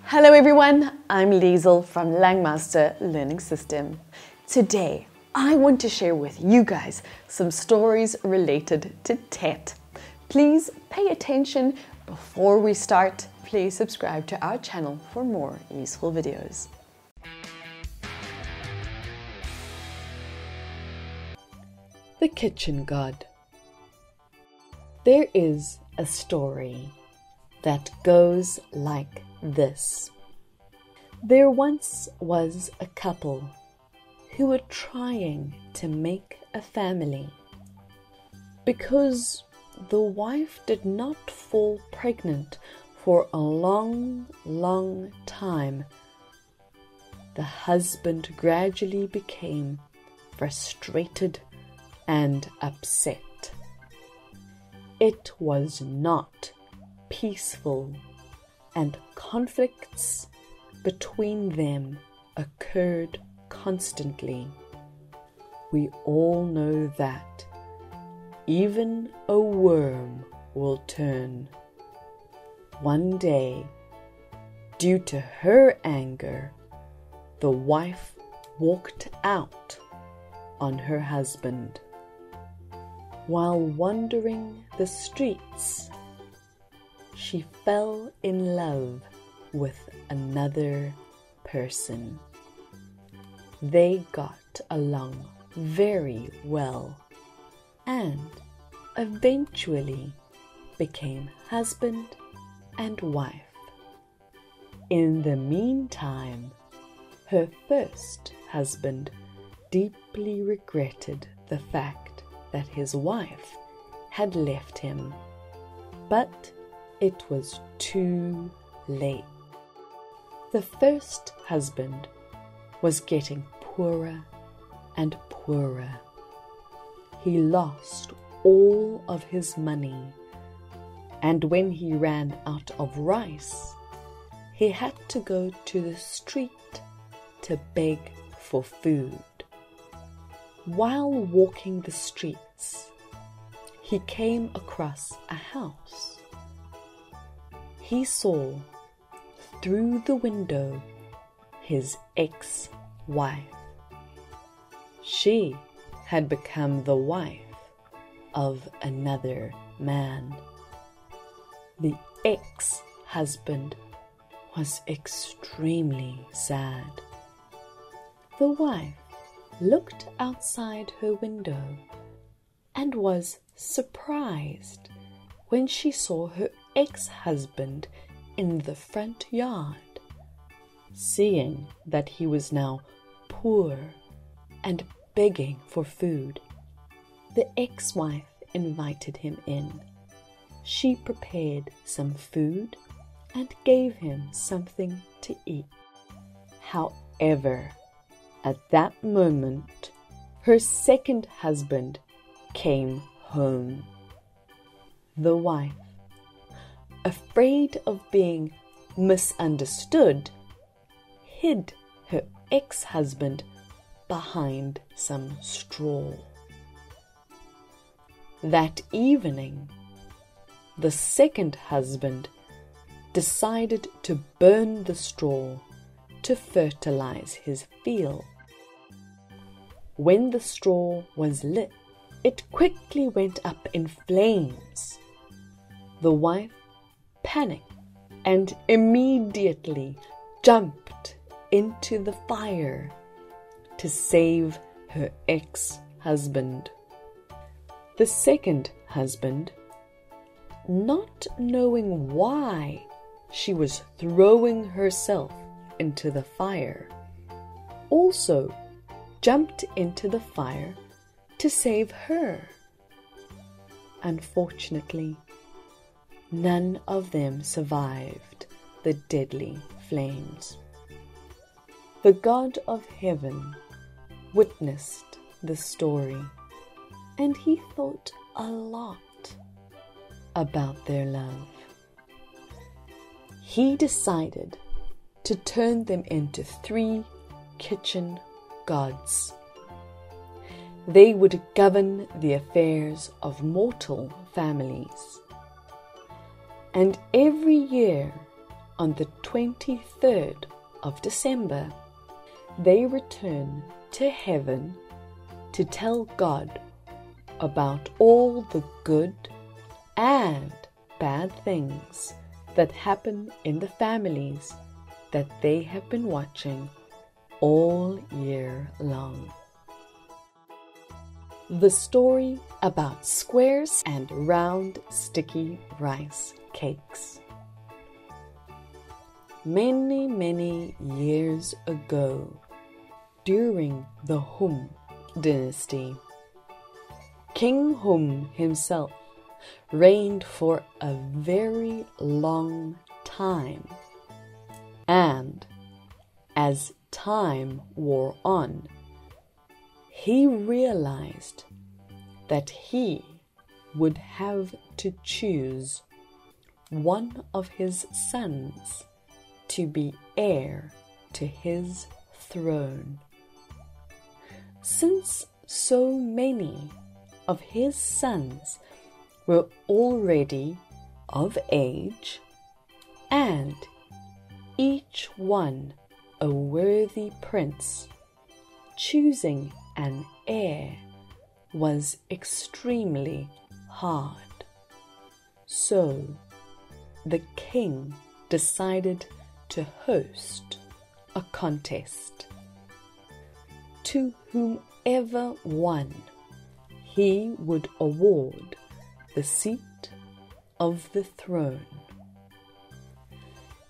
Hello everyone, I'm Liesl from Langmaster Learning System. Today, I want to share with you guys some stories related to TET. Please pay attention before we start. Please subscribe to our channel for more useful videos. The Kitchen God. There is a story that goes like this. There once was a couple who were trying to make a family. Because the wife did not fall pregnant for a long time, the husband gradually became frustrated and upset. It was not peaceful, and conflicts between them occurred constantly. We all know that even a worm will turn. One day, due to her anger, the wife walked out on her husband. While wandering the streets, she fell in love with another person. They got along very well and eventually became husband and wife. In the meantime, her first husband deeply regretted the fact that his wife had left him, but it was too late. The first husband was getting poorer and poorer. He lost all of his money, and when he ran out of rice, he had to go to the street to beg for food. While walking the streets, he came across a house. He saw through the window his ex-wife. She had become the wife of another man. The ex-husband was extremely sad. The wife looked outside her window and was surprised when she saw her ex-husband in the front yard. Seeing that he was now poor and begging for food, the ex-wife invited him in. She prepared some food and gave him something to eat. However, at that moment, her second husband came home. The wife, afraid of being misunderstood, hid her ex-husband behind some straw. That evening, the second husband decided to burn the straw to fertilize his field. When the straw was lit, it quickly went up in flames. The wife panicked and immediately jumped into the fire to save her ex-husband. The second husband, not knowing why she was throwing herself into the fire, also jumped into the fire to save her. Unfortunately, none of them survived the deadly flames. The God of heaven witnessed the story, and he thought a lot about their love. He decided to turn them into 3 kitchen gods. They would govern the affairs of mortal families. And every year, on the 23rd of December, they return to heaven to tell God about all the good and bad things that happen in the families that they have been watching all year long. The story about squares and round sticky rice cakes. Many, many years ago, during the ﷺ dynasty, King ﷺ himself reigned for a very long time, and as time wore on, he realized that he would have to choose one of his sons to be heir to his throne. Since so many of his sons were already of age, and each one a worthy prince, choosing an heir was extremely hard. So the king decided to host a contest. To whomever won, he would award the seat of the throne.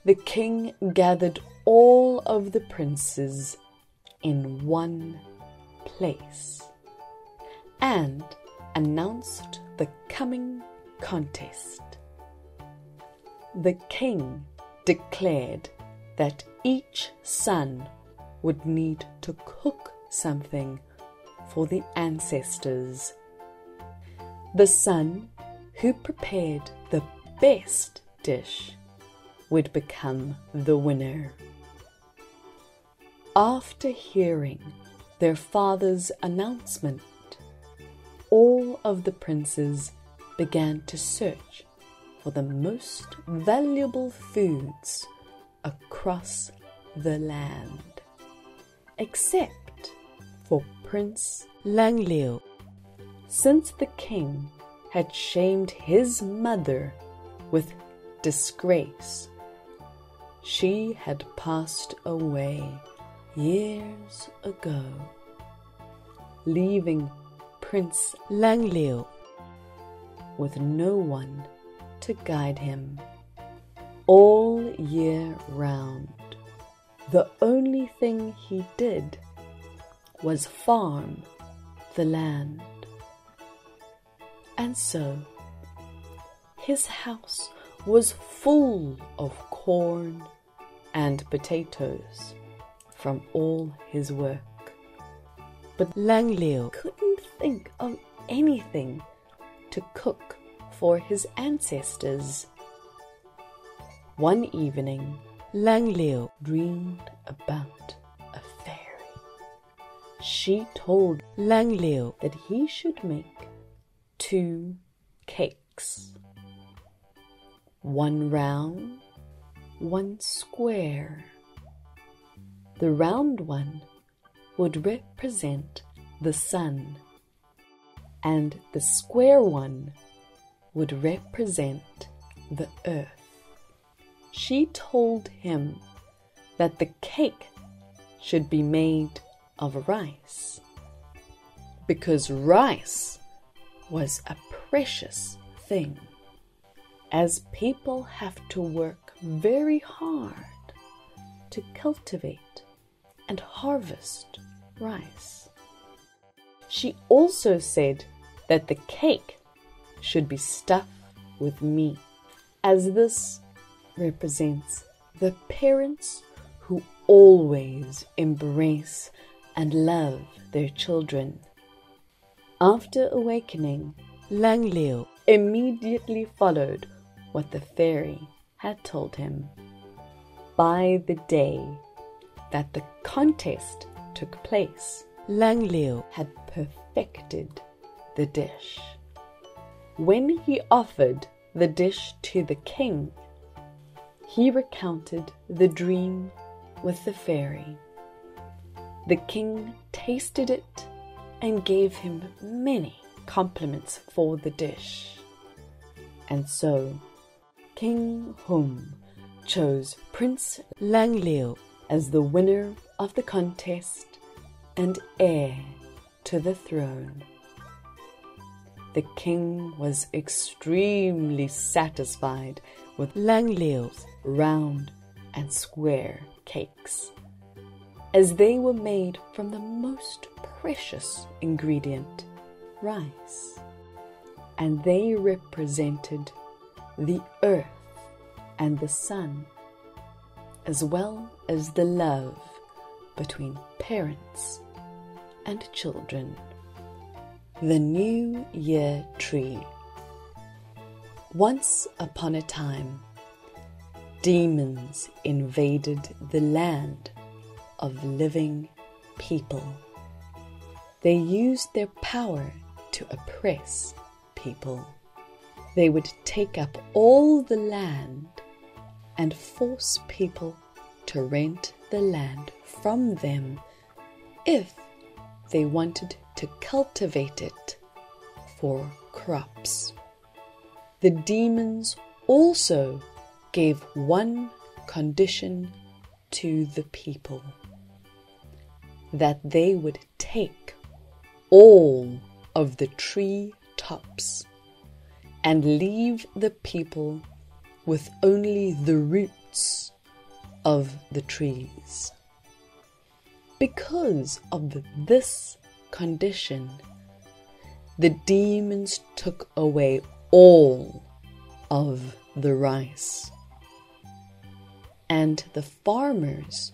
The king gathered all of the princes in one place and announced the coming contest. The king declared that each son would need to cook something for the ancestors. The son who prepared the best dish would become the winner. After hearing their father's announcement, all of the princes began to search for the most valuable foods across the land, except for Prince Langliu. Since the king had shamed his mother with disgrace, she had passed away years ago, leaving Prince Langliu with no one to guide him. All year round, the only thing he did was farm the land. And so his house was full of corn and potatoes from all his work. But Langliu couldn't think of anything to cook for his ancestors. One evening, Langliu dreamed about a fairy. She told Langliu that he should make 2 cakes, one round, one square. The round one would represent the sun, and the square one would represent the earth. She told him that the cake should be made of rice, because rice was a precious thing, as people have to work very hard to cultivate and harvest rice. She also said that the cake should be stuffed with meat, as this represents the parents who always embrace and love their children. After awakening, Langliu immediately followed what the fairy had told him. By the day that the contest took place, Langliu had perfected the dish. When he offered the dish to the king, he recounted the dream with the fairy. The king tasted it and gave him many compliments for the dish. And so King Hum chose Prince Langliu as the winner of the contest and heir to the throne. The king was extremely satisfied with Langliu's round and square cakes, as they were made from the most precious ingredient, rice, and they represented the earth and the sun, as well as the love between parents and children. The New Year Tree. Once upon a time, demons invaded the land of living people. They used their power to oppress people. They would take up all the land and force people to rent the land from them if they wanted to cultivate it for crops. The demons also gave one condition to the people: that they would take all of the tree tops and leave the people with only the roots of the trees. Because of this condition, the demons took away all of the rice, and the farmers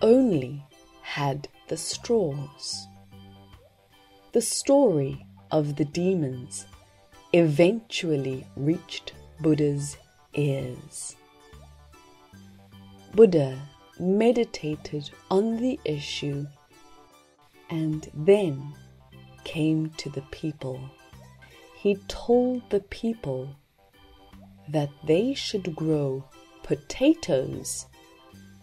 only had the straws. The story of the demons eventually reached Buddha's ears. Buddha meditated on the issue and then came to the people. He told the people that they should grow potatoes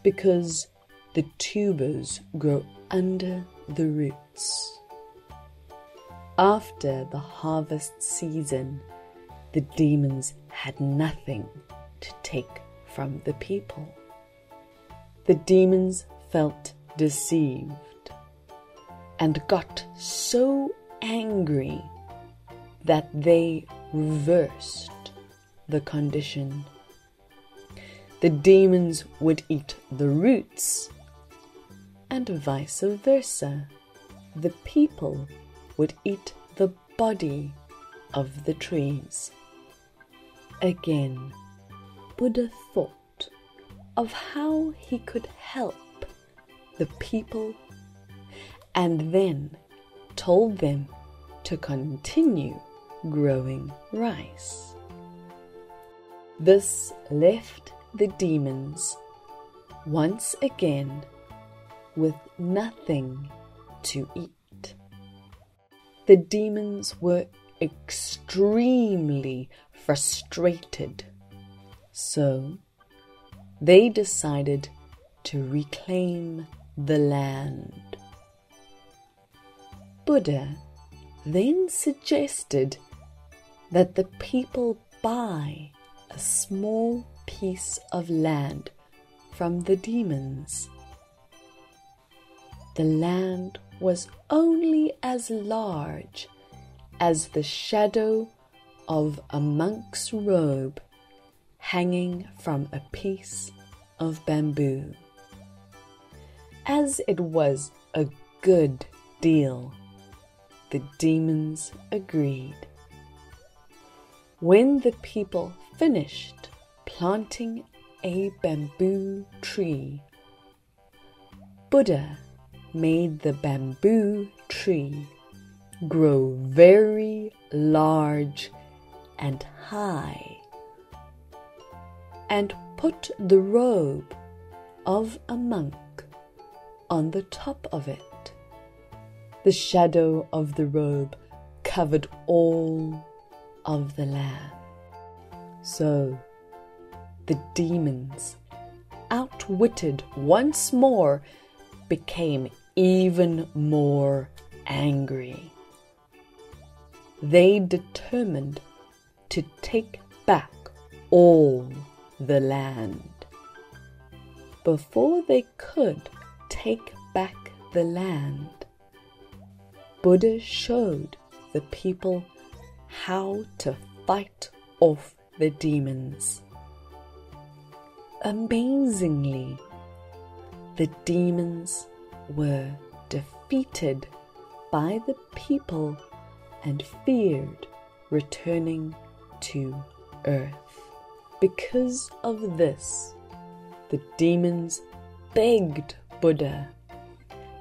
because the tubers grow under the roots. After the harvest season, the demons had nothing to take from the people. The demons felt deceived and got so angry that they reversed the condition. The demons would eat the roots, and vice versa. The people would eat the body of the trees. Again, Buddha thought of how he could help the people and then told them to continue growing rice. This left the demons once again with nothing to eat. The demons were extremely frustrated, so they decided to reclaim the land. Buddha then suggested that the people buy a small piece of land from the demons. The land was only as large as the shadow of a monk's robe hanging from a piece of bamboo. As it was a good deal, the demons agreed. When the people finished planting a bamboo tree, Buddha made the bamboo tree grow very large and high, and put the robe of a monk on the top of it. The shadow of the robe covered all of the land. So the demons, outwitted once more, became even more angry. They determined to take back all the land. Before they could take back the land, Buddha showed the people how to fight off the demons. Amazingly, the demons were defeated by the people and feared returning to earth. Because of this, the demons begged Buddha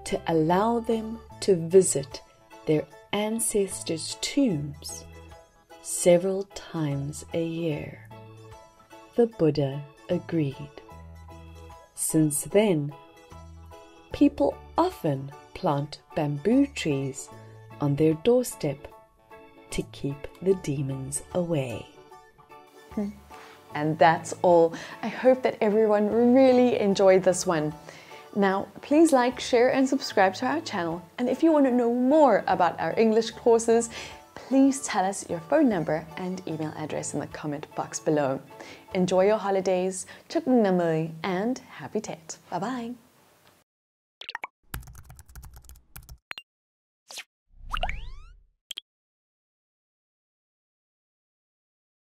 to allow them to visit their ancestors' tombs several times a year. The Buddha agreed. Since then, people often plant bamboo trees on their doorstep to keep the demons away. And that's all. I hope that everyone really enjoyed this one. Now, please like, share and subscribe to our channel. And if you want to know more about our English courses, please tell us your phone number and email address in the comment box below. Enjoy your holidays, chúc mừng năm mới, and happy Tết. Bye bye!